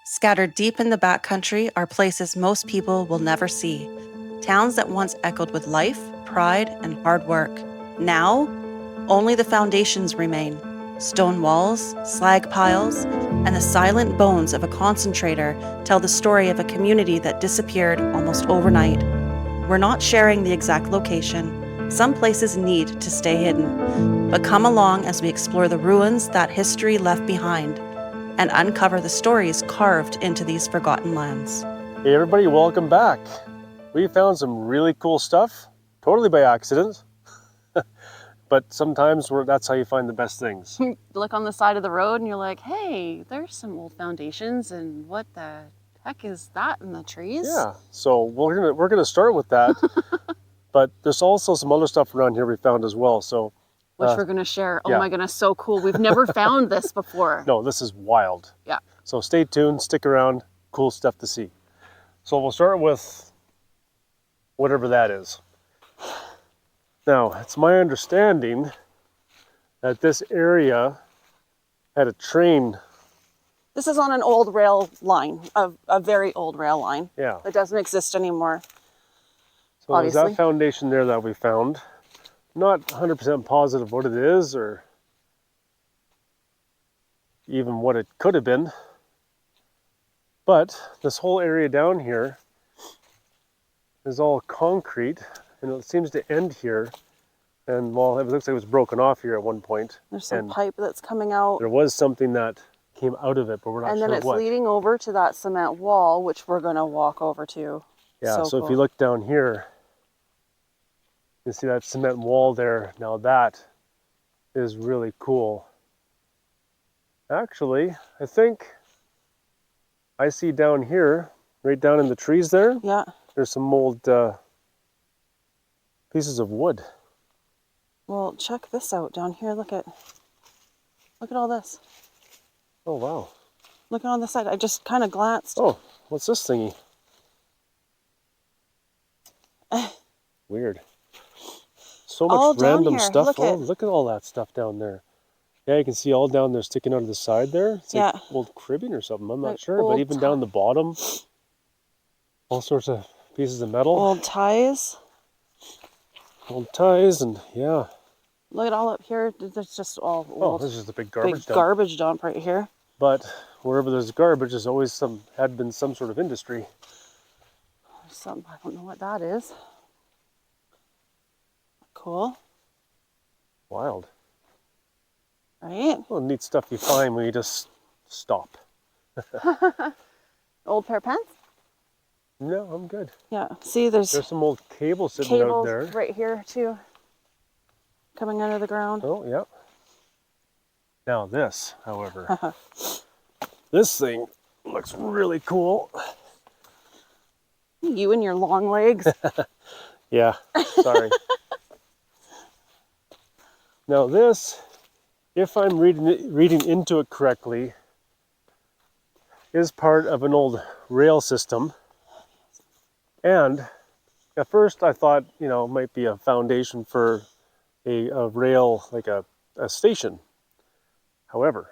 Scattered deep in the backcountry are places most people will never see. Towns that once echoed with life, pride, and hard work. Now, only the foundations remain. Stone walls, slag piles, and the silent bones of a concentrator tell the story of a community that disappeared almost overnight. We're not sharing the exact location. Some places need to stay hidden. But come along as we explore the ruins that history left behind and uncover the stories carved into these forgotten lands. Hey everybody, welcome back. We found some really cool stuff, totally by accident. But sometimes that's how you find the best things. Look on the side of the road and you're like, hey, there's some old foundations, and what the heck is that in the trees? Yeah, so we're gonna start with that. But there's also some other stuff around here we found as well. So which we're gonna share. Yeah. Oh my goodness, so cool. We've never found this before. No, this is wild. Yeah. So stay tuned, stick around, cool stuff to see. So we'll start with whatever that is. Now, it's my understanding that this area had a train. This is on an old rail line, a very old rail line. Yeah. That doesn't exist anymore. So there's that foundation there that we found. Not 100% positive what it is or even what it could have been. But this whole area down here is all concrete, and it seems to end here. And well, it looks like it was broken off here at one point. There's some pipe that's coming out. There was something that came out of it, but we're not sure what. And then it's leading over to that cement wall, which we're going to walk over to. Yeah, so cool. If you look down here, you see that cement wall there. Now that is really cool. Actually, I think I see down here, right down in the trees there, yeah, there's some old pieces of wood. Well, check this out down here. Look at all this. Oh, wow. Look on the side. I just kind of glanced. Oh, what's this thingy? Weird. So much random stuff. Look at all that stuff down there. Yeah, you can see all down there sticking out of the side there. It's like old cribbing or something. I'm not sure. But even down the bottom, all sorts of pieces of metal. Old ties. Old ties, and yeah. Look at all up here. There's just all old. Oh, this is the big garbage dump. Garbage dump right here. But wherever there's garbage, there's always had been some sort of industry. Something, I don't know what that is. Cool. Wild. Right? Well, neat stuff you find when you just stop. Old pair of pants? No, I'm good. Yeah. See, there's some old cables sitting out there. Right here too. Coming out of the ground. Oh, yeah. Now this, however, this thing looks really cool. You and your long legs. Yeah, sorry. Now this, if I'm reading into it correctly, is part of an old rail system. And at first I thought, it might be a foundation for a rail, like a station. However,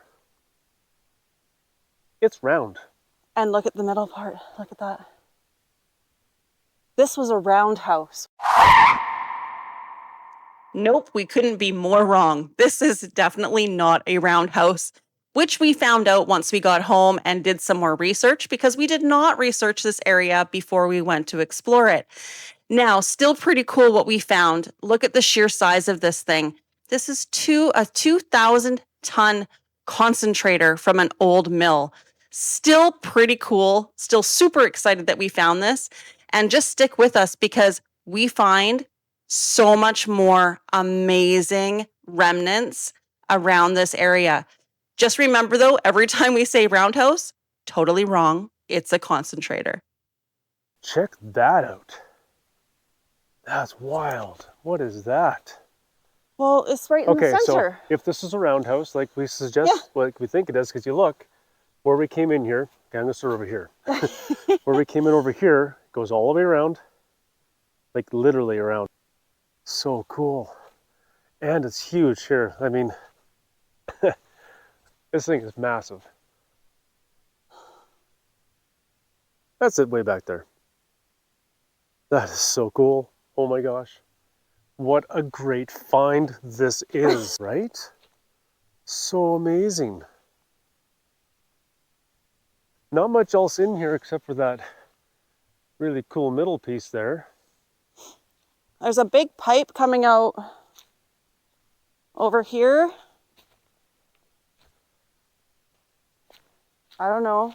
it's round. And look at the middle part. Look at that. This was a roundhouse. Nope, we couldn't be more wrong. This is definitely not a roundhouse, which we found out once we got home and did some more research, because we did not research this area before we went to explore it. Now, still pretty cool what we found. Look at the sheer size of this thing. This is a 2,000-ton concentrator from an old mill. Still pretty cool. Still super excited that we found this. And just stick with us, because we find so much more amazing remnants around this area. Just remember, though, every time we say roundhouse, totally wrong. It's a concentrator. Check that out. That's wild. What is that? Well, it's right in the center. So if this is a roundhouse, like we suggest, like we think it is, because you look, where we came in here, okay, I'm going to start over here. Where we came in over here, goes all the way around, like literally around. So cool. And it's huge here. I mean, this thing is massive. That's it way back there. That is so cool. Oh my gosh. What a great find this is, right? So amazing. Not much else in here except for that really cool middle piece there. There's a big pipe coming out over here. I don't know.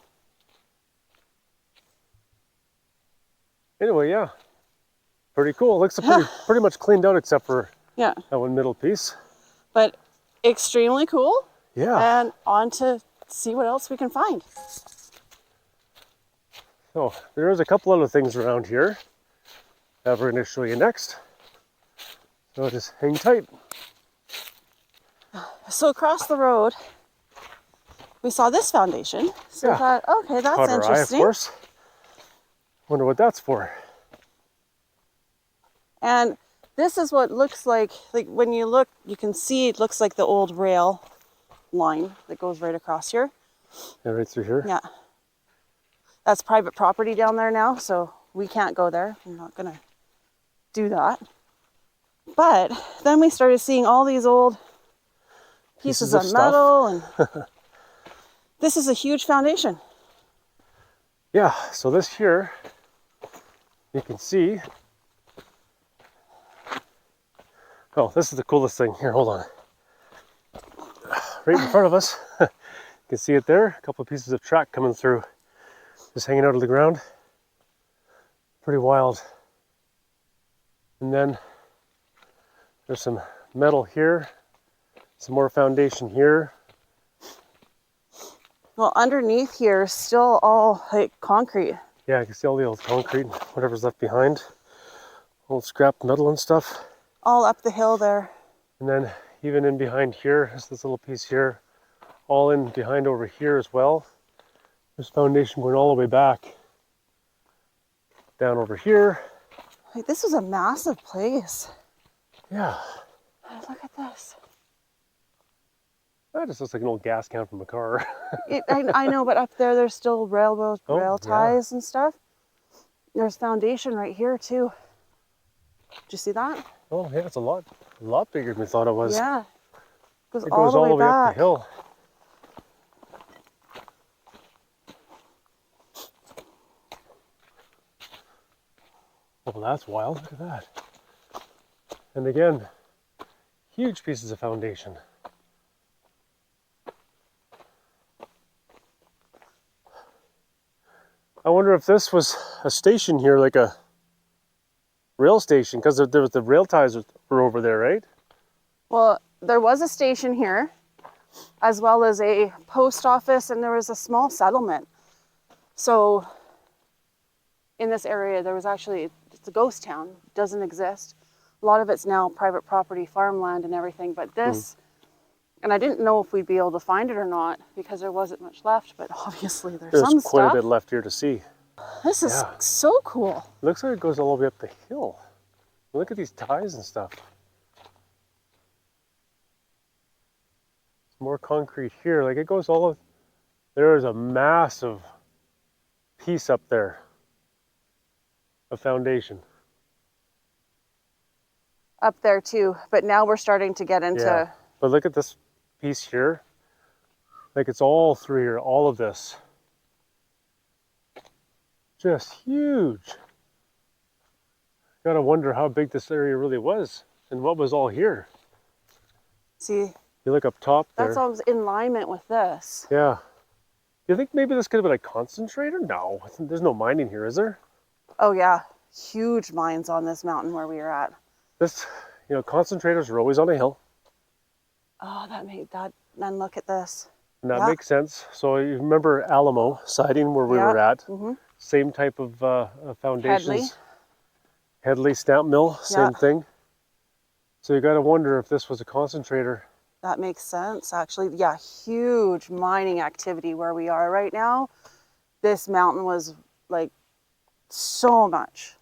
Anyway, yeah. Pretty cool. Looks pretty much cleaned out except for Yeah. that one middle piece. But extremely cool. Yeah. And on to see what else we can find. So there's a couple other things around here that we're going to show you next. So just hang tight. So across the road, we saw this foundation. So I thought, okay, that's Caught our interesting. eye, of course. Wonder what that's for. And this is what looks like when you look, you can see it looks like the old rail line that goes right across here. Yeah, right through here. Yeah. That's private property down there now, so we can't go there. I'm not gonna do that. But then we started seeing all these old pieces of metal, and this is a huge foundation. Yeah, so this here, you can see. Oh, this is the coolest thing. Here, hold on. Right in front of us, you can see it there. A couple of pieces of track coming through, just hanging out of the ground. Pretty wild. And then there's some metal here, some more foundation here. Well, underneath here is still all like concrete. Yeah, I can see all the old concrete, whatever's left behind. Old scrap metal and stuff. All up the hill there. And then even in behind here, there's this little piece here. All in behind over here as well. There's foundation going all the way back. Down over here. Like, this is a massive place. Yeah. Look at this. That just looks like an old gas can from a car. I know, but up there, there's still rail ties and stuff. There's foundation right here too. Did you see that? Oh yeah, it's a lot bigger than we thought it was. Yeah. It goes all the way up the hill. Well, that's wild. Look at that. And again, huge pieces of foundation. I wonder if this was a station here, like a rail station, because there was the rail ties were over there, right? Well, there was a station here, as well as a post office, and there was a small settlement. So in this area, there was actually, it's a ghost town, it doesn't exist. A lot of it's now private property, farmland and everything, but this, and I didn't know if we'd be able to find it or not because there wasn't much left, but obviously there's some stuff. There's quite a bit left here to see. This is so cool. Looks like it goes all the way up the hill. Look at these ties and stuff. More concrete here. Like it goes all. There is a massive piece up there of foundation. Up there too, but now we're starting to get into. Yeah. But look at this piece here. Like it's all through here. All of this. Just huge. Gotta wonder how big this area really was and what was all here. See. You look up top there. That's all in alignment with this. Yeah. You think maybe this could have been a concentrator? No, there's no mining here, is there? Oh yeah, huge mines on this mountain where we are at. This, concentrators are always on a hill. Oh, that made that, and look at this. And that makes sense. So you remember Alamo siding where we were at? Mm-hmm. Same type of foundations. Headley stamp mill, same thing. So you got to wonder if this was a concentrator. That makes sense, actually. Yeah, huge mining activity where we are right now. This mountain was like so much.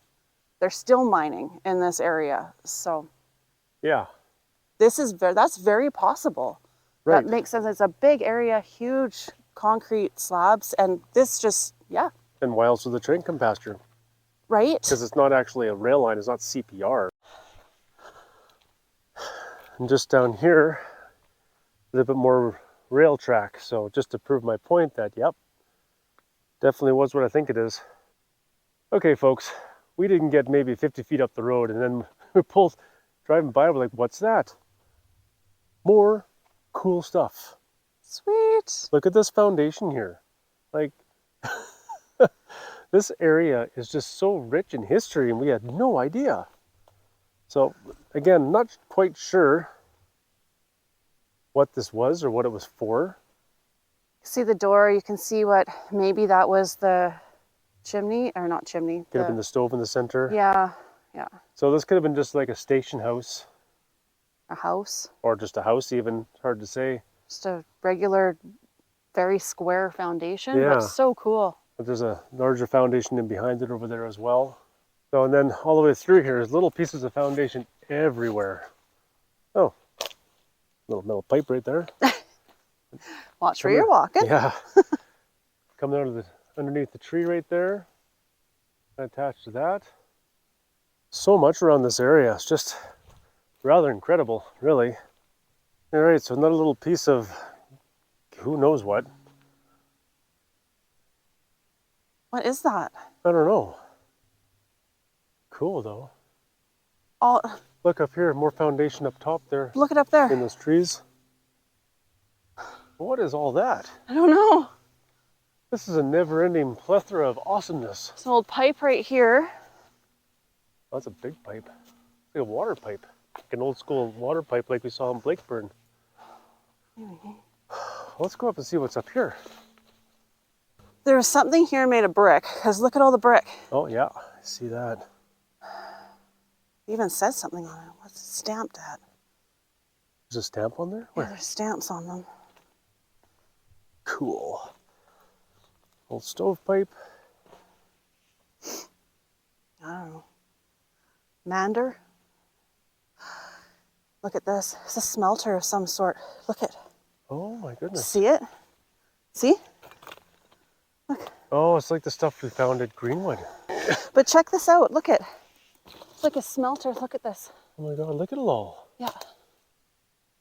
They're still mining in this area, so. Yeah. That's very possible. That makes sense. It's a big area, huge concrete slabs, and this just, And why else would the train come past here? Right? Because it's not actually a rail line, it's not CPR. And just down here, a little bit more rail track. So just to prove my point that, yep, definitely was what I think it is. Okay, folks, we didn't get maybe 50 feet up the road, and then we pulled, driving by, we're like, what's that? More cool stuff. Sweet. Look at this foundation here. Like, this area is just so rich in history, and we had no idea. So, again, not quite sure what this was or what it was for. See the door, you can see what, maybe that was the chimney, or not chimney. Could have been the stove in the center. Yeah, yeah. So this could have been just like a station house. A house. Or just a house even, hard to say. Just a regular, very square foundation, Yeah. but so cool. But there's a larger foundation in behind it over there as well. So, and then all the way through here is little pieces of foundation everywhere. Oh, little metal pipe right there. Watch where you're walking. Yeah. Coming out of the underneath the tree right there. Attached to that. So much around this area. It's just rather incredible, really. All right, so another little piece of who knows what. What is that? I don't know. Cool though. Oh, Look up here, more foundation up top there look it up there. in those trees. What is all that? I don't know. This is a never-ending plethora of awesomeness. It's an old pipe right here. Oh, that's a big pipe. It's like a water pipe. Like an old school water pipe like we saw in Blakeburn. Let's go up and see what's up here. There was something here made of brick, because look at all the brick. Oh yeah, I see that. It even says something on it. What's it stamped at? There's a stamp on there? Yeah, Where? there's stamps on them. Cool. Old stovepipe. I don't know. Mander? Look at this. It's a smelter of some sort. Look at. Oh my goodness. See it? See? Look. Oh, it's like the stuff we found at Greenwood. But check this out. Look at. It's like a smelter. Look at this. Oh my god, look at it all. Yeah.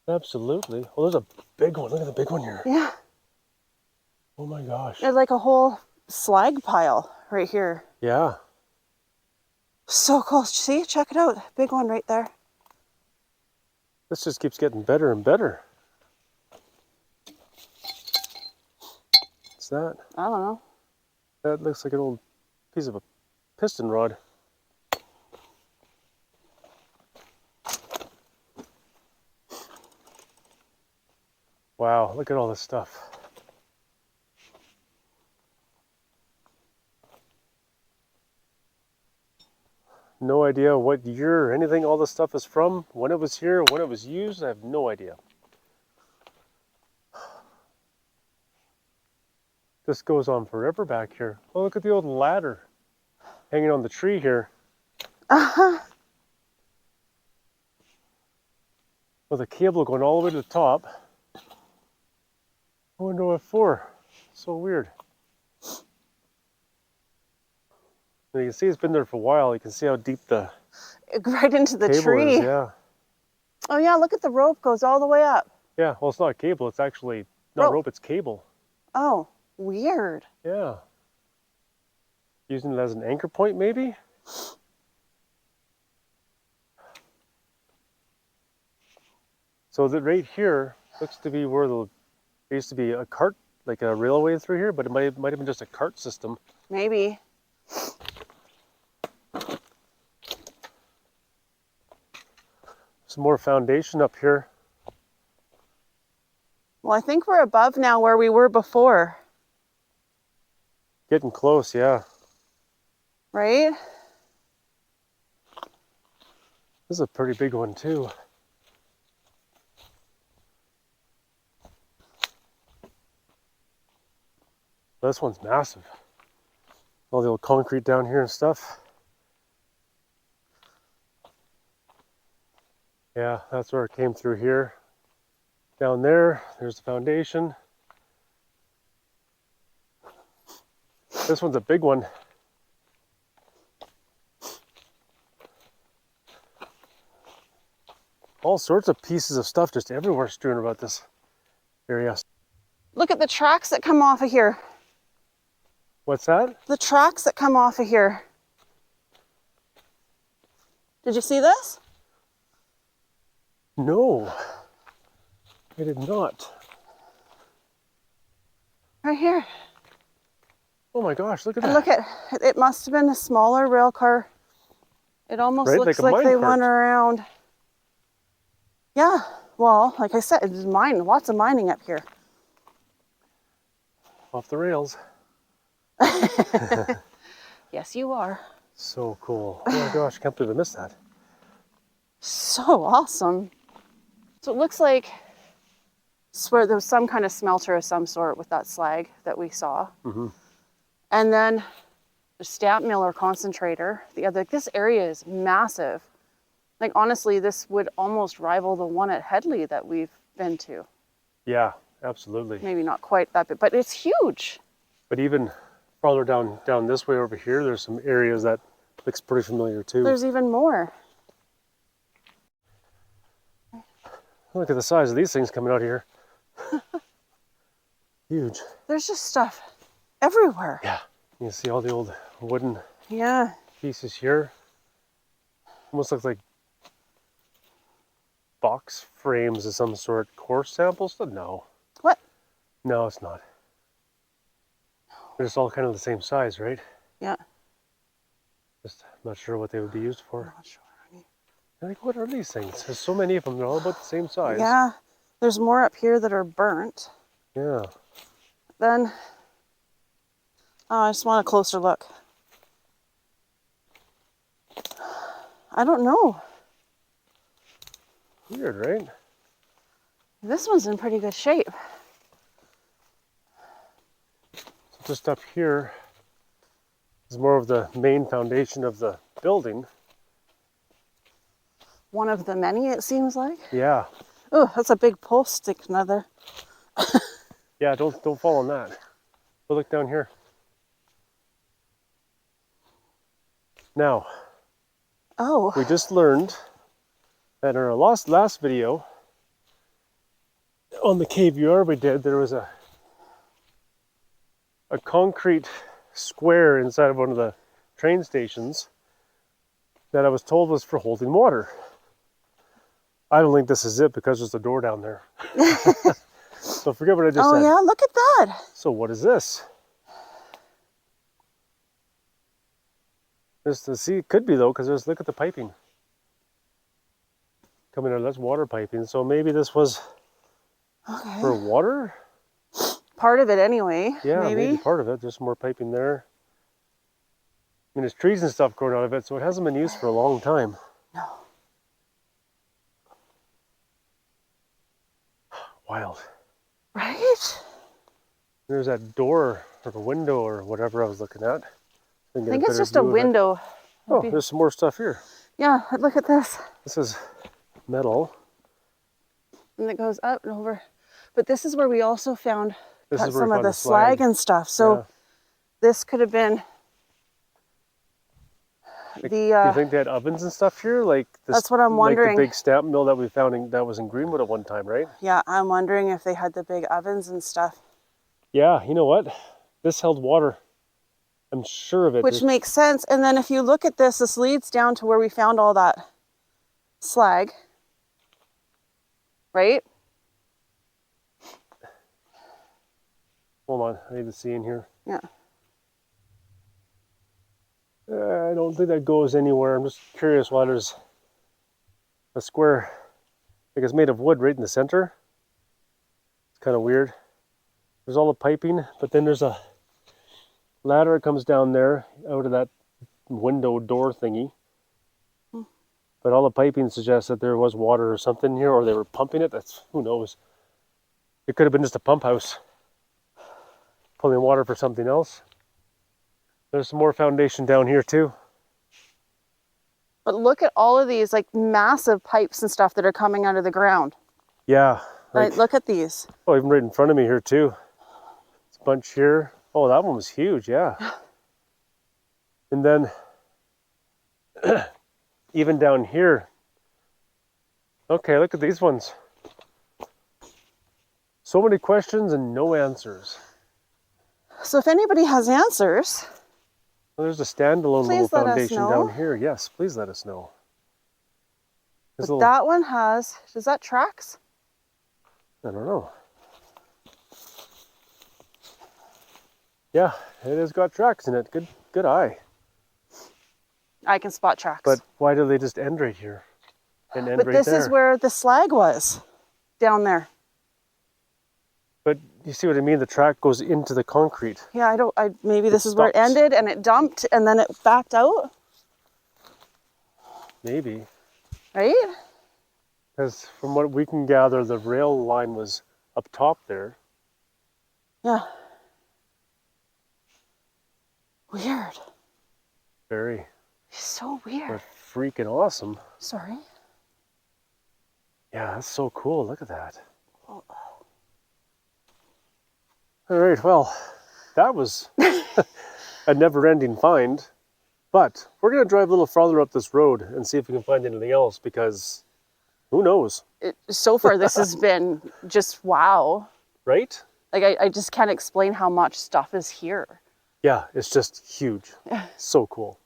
Absolutely. Oh, there's a big one. Look at the big one here. Yeah. Oh my gosh. There's like a whole slag pile right here. Yeah. So cool. See? Check it out. Big one right there. This just keeps getting better and better. What's that? I don't know. That looks like an old piece of a piston rod. Wow, look at all this stuff. No idea what year or anything all this stuff is from, when it was here, when it was used, I have no idea. This goes on forever back here. Oh, look at the old ladder hanging on the tree here. Uh-huh. With a cable going all the way to the top. I wonder what for. So weird. And you can see it's been there for a while. You can see how deep the Right into the cable tree. is. Yeah. Oh yeah, look at the rope goes all the way up. Yeah, well, it's not a cable. It's actually not Rope. rope, it's cable. Oh, weird. Yeah. Using it as an anchor point, maybe? So that right here looks to be where there used to be a cart, like a railway through here, but it might have been just a cart system. Maybe. Some more foundation up here. Well, I think we're above now where we were before, Getting close, yeah. right? This is a pretty big one too. This one's massive. All the old concrete down here and stuff. Yeah, that's where it came through here. Down there, there's the foundation. This one's a big one. All sorts of pieces of stuff just everywhere strewn about this area. Look at the tracks that come off of here. What's that? The tracks that come off of here. Did you see this? No, I did not. Right here. Oh my gosh, look at And that. look at, it must have been a smaller rail car. It almost Right, looks like a like they mine cart. went around. Yeah, well, like I said, it's lots of mining up here. Off the rails. Yes, you are. So cool. Oh my gosh, I can't believe I missed that. So awesome. So it looks like there was some kind of smelter of some sort with that slag that we saw. Mm-hmm. And then the stamp mill or concentrator. This area is massive. Like honestly, this would almost rival the one at Headley that we've been to. Yeah, absolutely. Maybe not quite that big, but it's huge. But even farther down this way over here, there's some areas that looks pretty familiar too. There's even more. Look at the size of these things coming out here. Huge. There's just stuff everywhere. Yeah. You can see all the old wooden Yeah. pieces here. Almost looks like box frames of some sort. Core samples? No. What? No, it's not. They're just all kind of the same size, right? Yeah. Just not sure what they would be used for. Not sure. I'm like, what are these things? There's so many of them. They're all about the same size. Yeah. There's more up here that are burnt. Yeah. Then, I just want a closer look. I don't know. Weird, right? This one's in pretty good shape. So just up here is more of the main foundation of the building. One of the many, it seems like. Yeah. Oh, that's a big post stick, another. Yeah, don't fall on that. But look down here. Now, Oh. we just learned that in our last video on the KVR we did, there was a concrete square inside of one of the train stations that I was told was for holding water. I don't think this is it because there's a door down there. So forget what I just Oh said. yeah, look at that. So what is this? See, it could be though, because look at the piping coming out. That's water piping. So maybe this was Okay. for water. Part of it anyway, Yeah, maybe. maybe part of it. Just more piping there. I mean, there's trees and stuff growing out of it, so it hasn't been used for a long time. No. Wild. Right? There's that door or a window or whatever I was looking at. I think it's just a window. Oh, there's some more stuff here. Yeah, look at this. This is metal. And it goes up and over. But this is where we also found This cut is where we some of found the the slag. slag and stuff. So Yeah. this could have been Do you think they had ovens and stuff here? Like this, That's what I'm like wondering. the big stamp mill that we found that was in Greenwood at one time, right? yeah, I'm wondering if they had the big ovens and stuff. Yeah, you know what? This held water. I'm sure of it. Which makes sense. And then if you look at this leads down to where we found all that slag. Right? Hold on, I need to see in here. Yeah. I don't think that goes anywhere. I'm just curious why there's a square. Like it's made of wood right in the center. It's kind of weird. There's all the piping, but then there's a ladder that comes down there out of that window door thingy. But all the piping suggests that there was water or something here, or they were pumping it. Who knows. It could have been just a pump house pulling water for something else. There's some more foundation down here too. But look at all of these like massive pipes and stuff that are coming out of the ground. Yeah. Right, look at these. Oh, even right in front of me here too. It's a bunch here. Oh, that one was huge, yeah. And then even down here. Okay, look at these ones. So many questions and no answers. So if anybody has answers, Well, there's a standalone little please let us foundation know. down here. Yes, please let us know. But that one has, does that tracks? I don't know. Yeah, it has got tracks in it. Good eye. I can spot tracks. But why do they just end right here and end But right this there? is where the slag was, down there. But you see what I mean? The track goes into the concrete. Yeah, maybe this is where it stops. ended and it dumped and then it backed out. Maybe. Right? Because from what we can gather, the rail line was up top there. Yeah. Weird. Very. So weird. But freaking awesome. Sorry. Yeah, that's so cool. Look at that. Oh. All right, well, that was a never-ending find. But we're going to drive a little farther up this road and see if we can find anything else, because who knows? So far, this has been just wow. Right? Like, I just can't explain how much stuff is here. Yeah, it's just huge. So cool.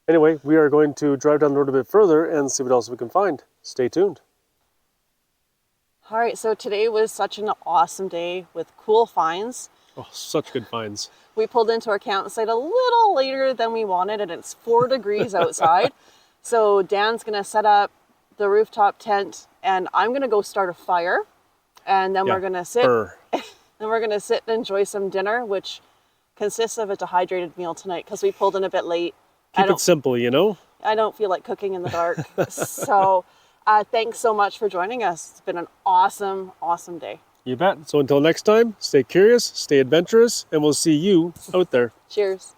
Anyway, we are going to drive down the road a bit further and see what else we can find. Stay tuned. All right, so today was such an awesome day with cool finds. Oh, such good finds. We pulled into our campsite a little later than we wanted, and it's 4 degrees outside. So Dan's gonna set up the rooftop tent, and I'm gonna go start a fire, and then we're gonna sit. Then we're gonna sit and enjoy some dinner, which consists of a dehydrated meal tonight because we pulled in a bit late. Keep it simple, you know? I don't feel like cooking in the dark. So thanks so much for joining us. It's been an awesome, awesome day. You bet. So until next time, stay curious, stay adventurous, and we'll see you out there. Cheers.